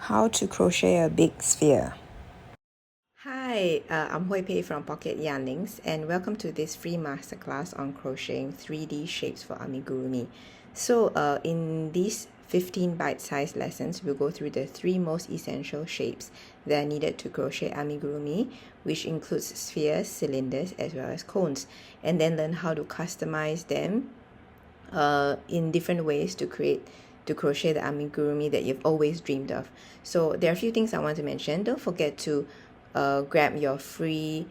How to crochet a big sphere. Hi, I'm Hui Pei from Pocket Yarnings, and welcome to this free masterclass on crocheting 3D shapes for amigurumi. So in these 15 bite-sized lessons, we'll go through the 3 most essential shapes that are needed to crochet amigurumi, which includes spheres, cylinders, as well as cones, and then learn how to customize them in different ways to crochet the amigurumi that you've always dreamed of. So there are a few things I want to mention. Don't forget to grab your free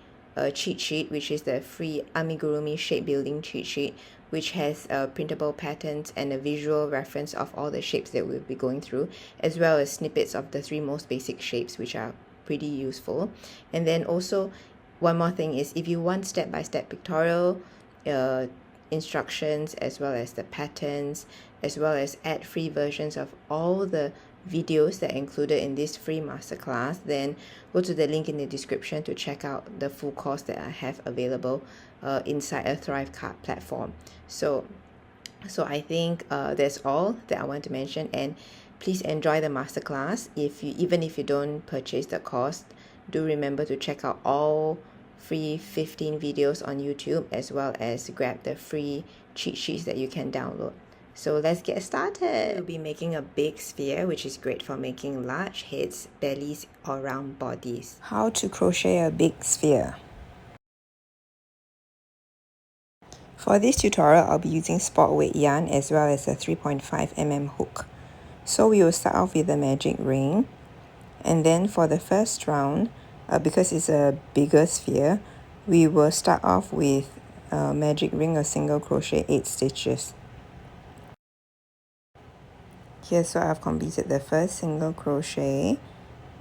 cheat sheet, which is the free Amigurumi Shape Building cheat sheet, which has printable patterns and a visual reference of all the shapes that we'll be going through, as well as snippets of the 3 most basic shapes, which are pretty useful. And then also, one more thing is, if you want step-by-step pictorial instructions, as well as the patterns, as well as ad-free versions of all the videos that are included in this free masterclass, then go to the link in the description to check out the full course that I have available inside a Thrive Card platform. So I think that's all that I want to mention, and please enjoy the masterclass. Even if you don't purchase the course, do remember to check out all free 15 videos on YouTube, as well as grab the free cheat sheets that you can download. So let's get started. We'll be making a big sphere, which is great for making large heads, bellies, or round bodies. How to crochet a big sphere. For this tutorial, I'll be using sport weight yarn as well as a 3.5 mm hook. So we will start off with a magic ring, and then for the first round, because it's a bigger sphere, we will start off with a magic ring or single crochet 8 stitches. Here, so I've completed the first single crochet,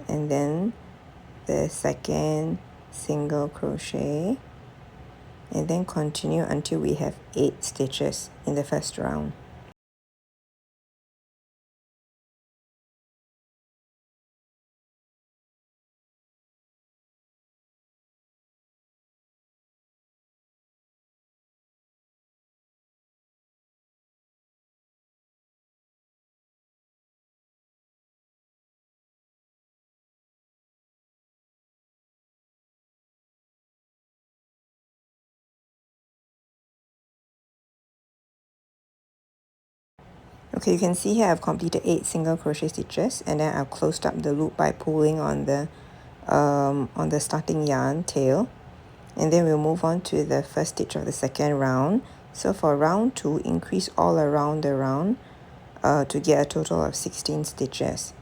and then the second single crochet, and then continue until we have 8 stitches in the first round. Okay, you can see here I've completed 8 single crochet stitches, and then I've closed up the loop by pulling on the starting yarn tail, and then we'll move on to the first stitch of the second round. So for round 2, increase all around the round to get a total of 16 stitches.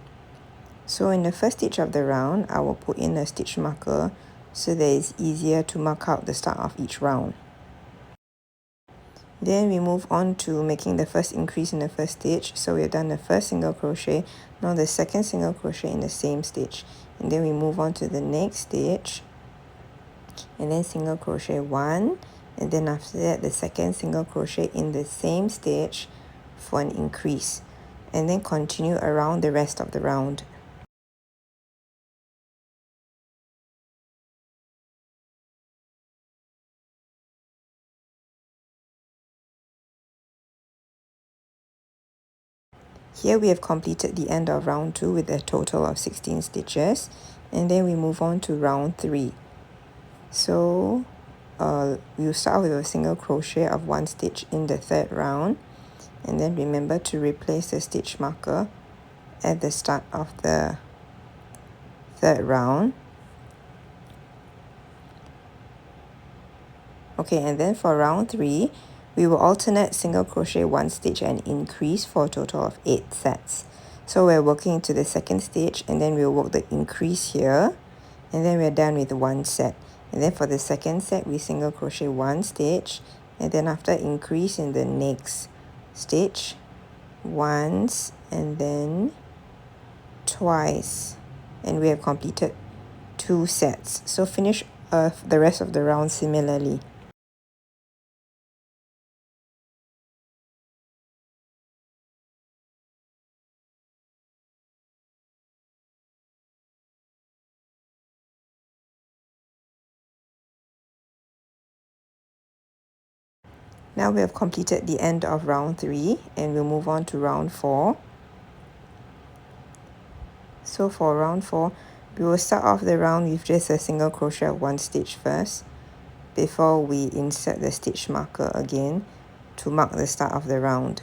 So in the first stitch of the round, I will put in a stitch marker so that it's easier to mark out the start of each round. Then we move on to making the first increase in the first stitch. So we've done the first single crochet, now the second single crochet in the same stitch, and then we move on to the next stitch, and then single crochet 1, and then after that the second single crochet in the same stitch for an increase, and then continue around the rest of the round. Here we have completed the end of round 2 with a total of 16 stitches, and then we move on to round 3. So we'll start with a single crochet of 1 stitch in the third round, and then remember to replace the stitch marker at the start of the third round. Okay, and then for round 3, we will alternate single crochet 1 stitch and increase for a total of 8 sets. So we're working into the second stitch, and then we'll work the increase here, and then we're done with 1 set. And then for the second set, we single crochet 1 stitch, and then after increase in the next stitch once, and then twice, and we have completed 2 sets. So finish the rest of the round similarly. Now we have completed the end of round 3, and we'll move on to round 4. So for round 4, we will start off the round with just a single crochet of 1 stitch first before we insert the stitch marker again to mark the start of the round.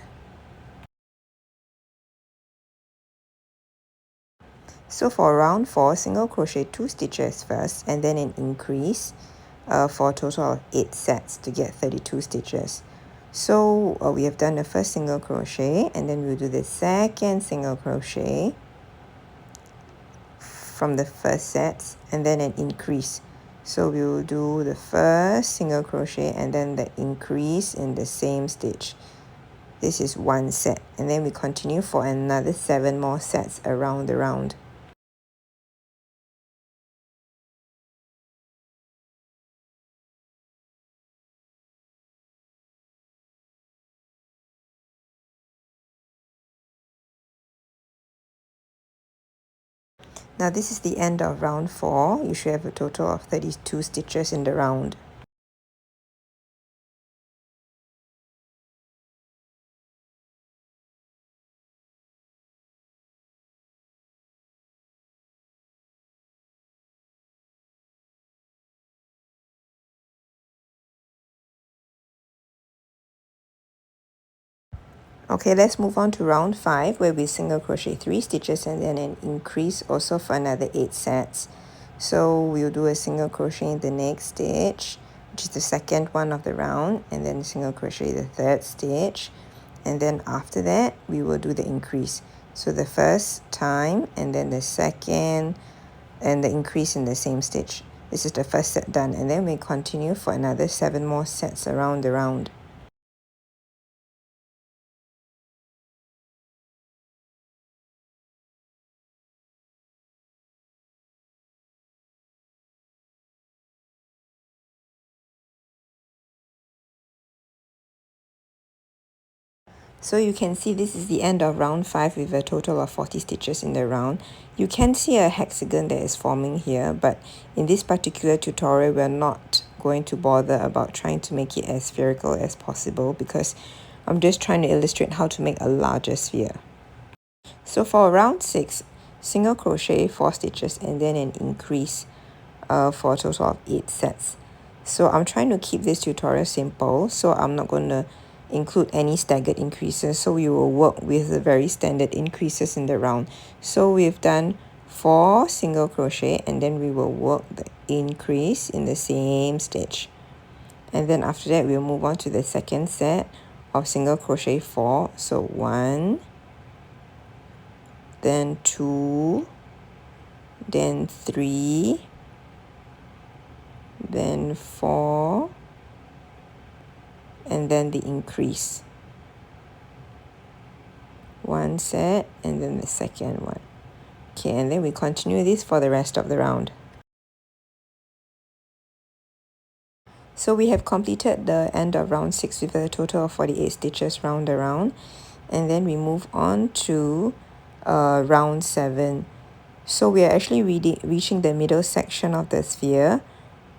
So for round 4, single crochet 2 stitches first and then an increase for a total of 8 sets to get 32 stitches. So we have done the first single crochet, and then we'll do the second single crochet from the first set and then an increase. So we will do the first single crochet and then the increase in the same stitch. This is 1 set, and then we continue for another 7 more sets around the round. Now this is the end of round 4. You should have a total of 32 stitches in the round. Okay, let's move on to round 5, where we single crochet 3 stitches and then an increase also for another 8 sets. So we'll do a single crochet in the next stitch, which is the second one of the round, and then single crochet the third stitch, and then after that we will do the increase. So the first time and then the second and the increase in the same stitch. This is the first set done, and then we continue for another 7 more sets around the round. So you can see this is the end of round 5 with a total of 40 stitches in the round. You can see a hexagon that is forming here, but in this particular tutorial we're not going to bother about trying to make it as spherical as possible, because I'm just trying to illustrate how to make a larger sphere. So for round 6, single crochet 4 stitches and then an increase for a total of 8 sets. So I'm trying to keep this tutorial simple, so I'm not going to include any staggered increases, so we will work with the very standard increases in the round. So we've done 4 single crochet and then we will work the increase in the same stitch, and then after that we'll move on to the second set of single crochet 4. So 1, then 2, then 3, then 4, and then the increase. 1 set and then the second one. Okay, and then we continue this for the rest of the round. So we have completed the end of round 6 with a total of 48 stitches round around, and then we move on to round 7. So we are actually reaching the middle section of the sphere,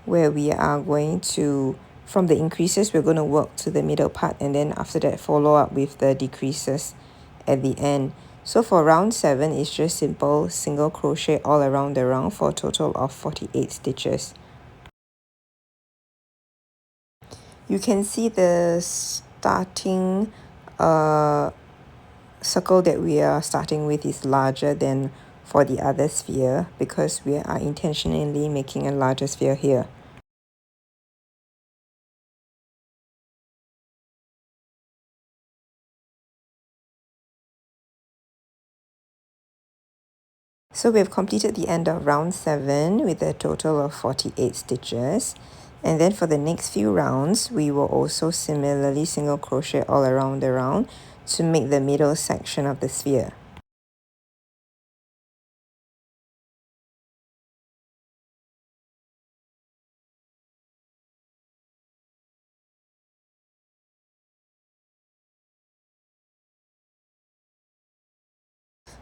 where we are going to, from the increases, we're going to work to the middle part, and then after that follow up with the decreases at the end. So for round 7, it's just simple single crochet all around the round for a total of 48 stitches. You can see the starting circle that we are starting with is larger than for the other sphere, because we are intentionally making a larger sphere here. So we have completed the end of round 7 with a total of 48 stitches, and then for the next few rounds we will also similarly single crochet all around the round to make the middle section of the sphere.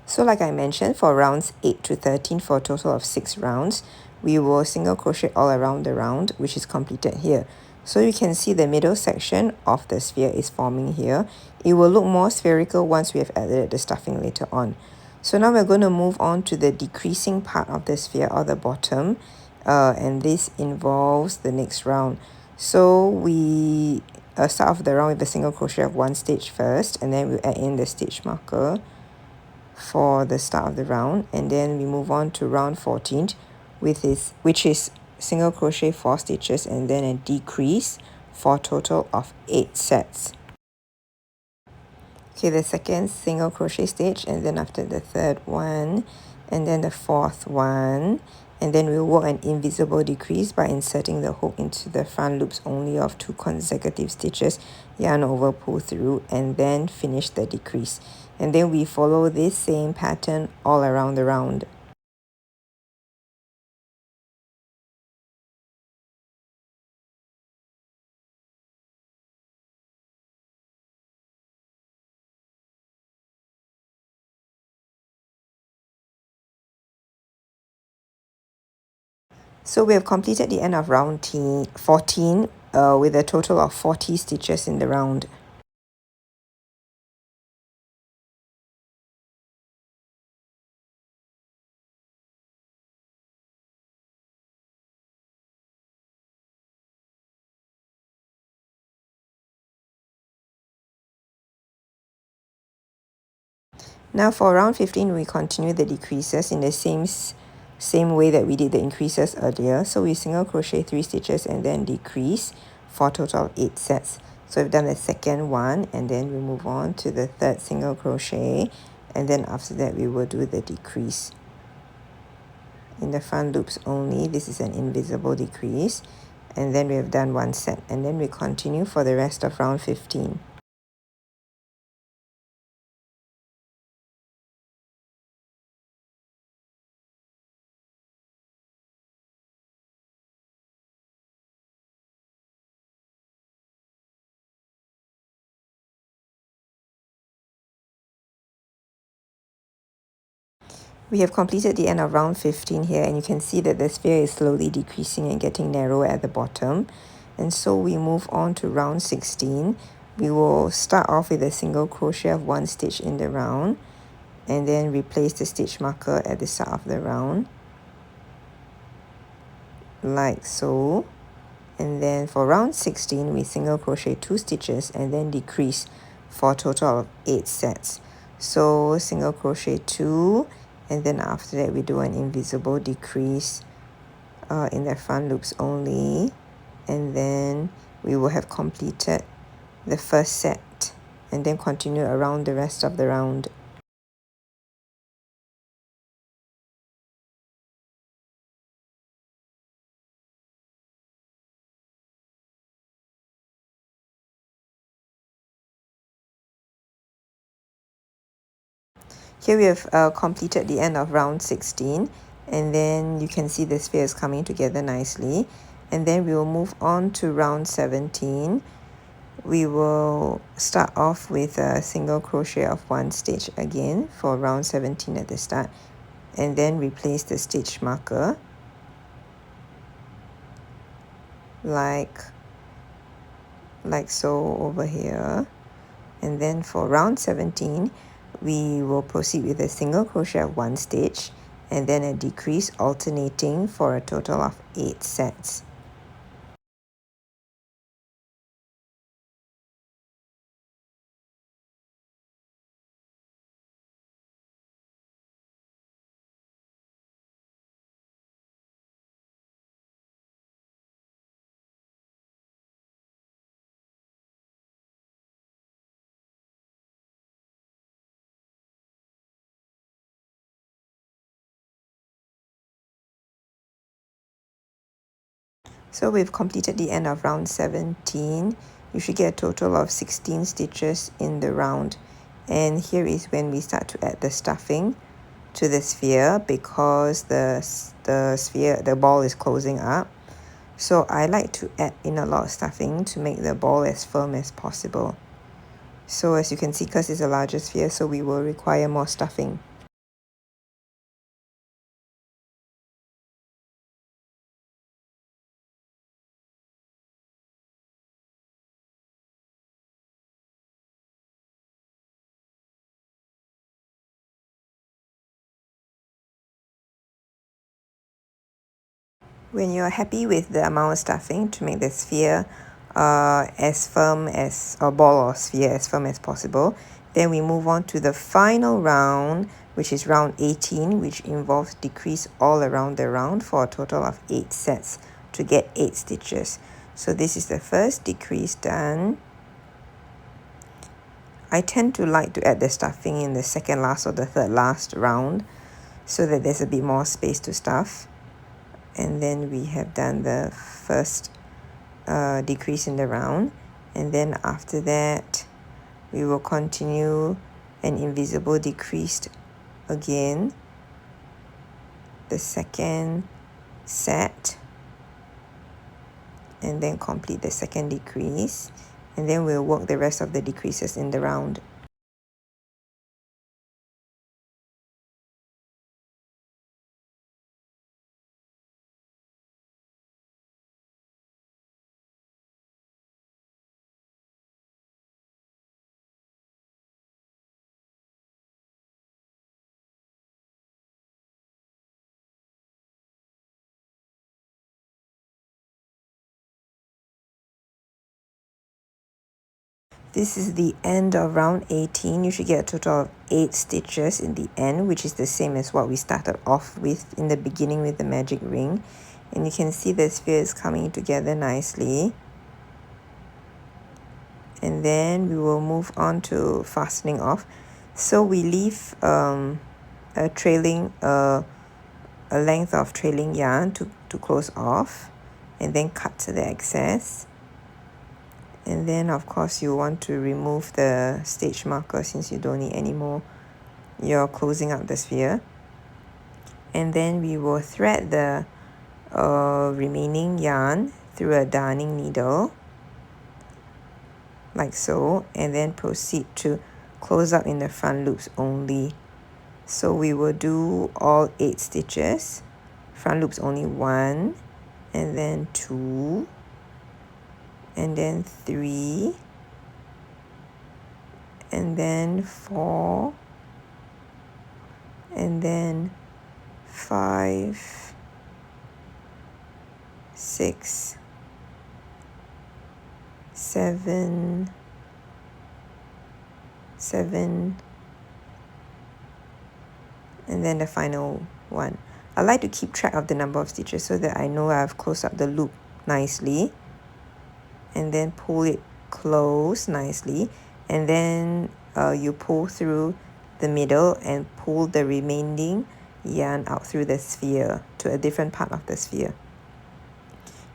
So like I mentioned, for rounds 8 to 13, for a total of 6 rounds, we will single crochet all around the round, which is completed here. So you can see the middle section of the sphere is forming here. It will look more spherical once we have added the stuffing later on. So now we're going to move on to the decreasing part of the sphere or the bottom, and this involves the next round. So we start off the round with a single crochet of 1 stitch first, and then we add in the stitch marker for the start of the round, and then we move on to round 14 which is single crochet 4 stitches and then a decrease for a total of 8 sets. Okay, the second single crochet stitch, and then after the third one, and then the fourth one, and then we'll work an invisible decrease by inserting the hook into the front loops only of 2 consecutive stitches, yarn over, pull through, and then finish the decrease. And then we follow this same pattern all around the round. So we have completed the end of round 14 with a total of 40 stitches in the round. Now for round 15, we continue the decreases in the same way that we did the increases earlier. So we single crochet 3 stitches and then decrease for a total of 8 sets. So we've done the second one, and then we move on to the third single crochet, and then after that we will do the decrease. In the front loops only, this is an invisible decrease, and then we have done 1 set, and then we continue for the rest of round 15. We have completed the end of round 15 here, and you can see that the sphere is slowly decreasing and getting narrower at the bottom. And so we move on to round 16. We will start off with a single crochet of 1 stitch in the round, and then replace the stitch marker at the start of the round, like so. And then for round 16, we single crochet 2 stitches and then decrease for a total of 8 sets. So single crochet 2, and then after that we do an invisible decrease in the front loops only, and then we will have completed the first set, and then continue around the rest of the round. Here we have completed the end of round 16, and then you can see the sphere is coming together nicely. And then we will move on to round 17. We will start off with a single crochet of 1 stitch again for round 17 at the start, and then replace the stitch marker like so over here. And then for round 17, we will proceed with a single crochet of 1 stitch and then a decrease, alternating for a total of 8 sets. So we've completed the end of round 17. You should get a total of 16 stitches in the round. And here is when we start to add the stuffing to the sphere, because the ball is closing up. So I like to add in a lot of stuffing to make the ball as firm as possible. So as you can see, because it's a larger sphere, so we will require more stuffing. When you're happy with the amount of stuffing to make the sphere as firm as, or ball or sphere as firm as possible, then we move on to the final round, which is round 18, which involves decrease all around the round for a total of 8 sets to get 8 stitches. So this is the first decrease done. I tend to like to add the stuffing in the second last or the third last round so that there's a bit more space to stuff. And then we have done the first decrease in the round, and then after that we will continue an invisible decrease again, the second set, and then complete the second decrease, and then we'll work the rest of the decreases in the round. This is the end of round 18. You should get a total of 8 stitches in the end, which is the same as what we started off with in the beginning with the magic ring. And you can see the sphere is coming together nicely. And then we will move on to fastening off. So we leave a length of trailing yarn to close off, and then cut to the excess. And then of course you want to remove the stitch marker since you don't need any more. You're closing up the sphere. And then we will thread the remaining yarn through a darning needle, like so, and then proceed to close up in the front loops only. So we will do all 8 stitches, front loops only 1, and then 2, and then 3, and then 4, and then 5, 6, 7, and then the final one. I like to keep track of the number of stitches so that I know I've closed up the loop nicely, and then pull it close nicely, and then you pull through the middle and pull the remaining yarn out through the sphere to a different part of the sphere,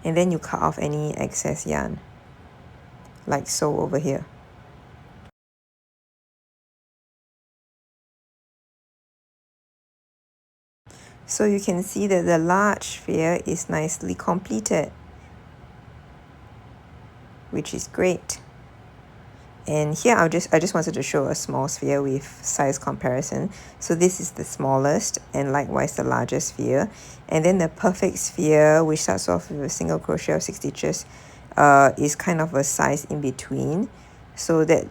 and then you cut off any excess yarn, like so over here. So you can see that the large sphere is nicely completed, which is great. And here I just wanted to show a small sphere with size comparison. So this is the smallest and likewise the largest sphere. And then the perfect sphere, which starts off with a single crochet of 6 stitches, is kind of a size in between. So that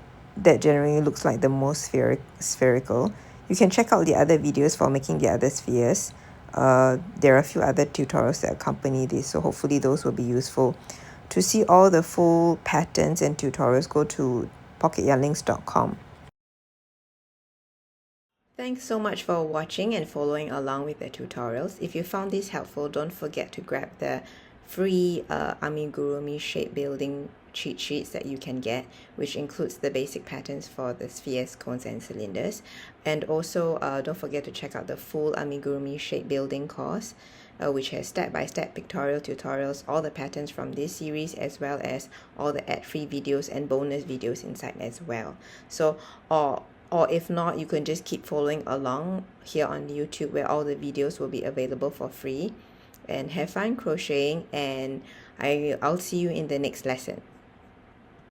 generally looks like the most spherical. You can check out the other videos for making the other spheres. There are a few other tutorials that accompany this, so hopefully those will be useful. To see all the full patterns and tutorials, go to pocketyarnlinks.com. Thanks so much for watching and following along with the tutorials. If you found this helpful, don't forget to grab the free Amigurumi Shape Building cheat sheets that you can get, which includes the basic patterns for the spheres, cones, and cylinders. And also don't forget to check out the full Amigurumi Shape Building course, which has step-by-step pictorial tutorials, all the patterns from this series, as well as all the ad-free videos and bonus videos inside as well. So or if not, you can just keep following along here on YouTube, where all the videos will be available for free. And have fun crocheting, and I'll see you in the next lesson.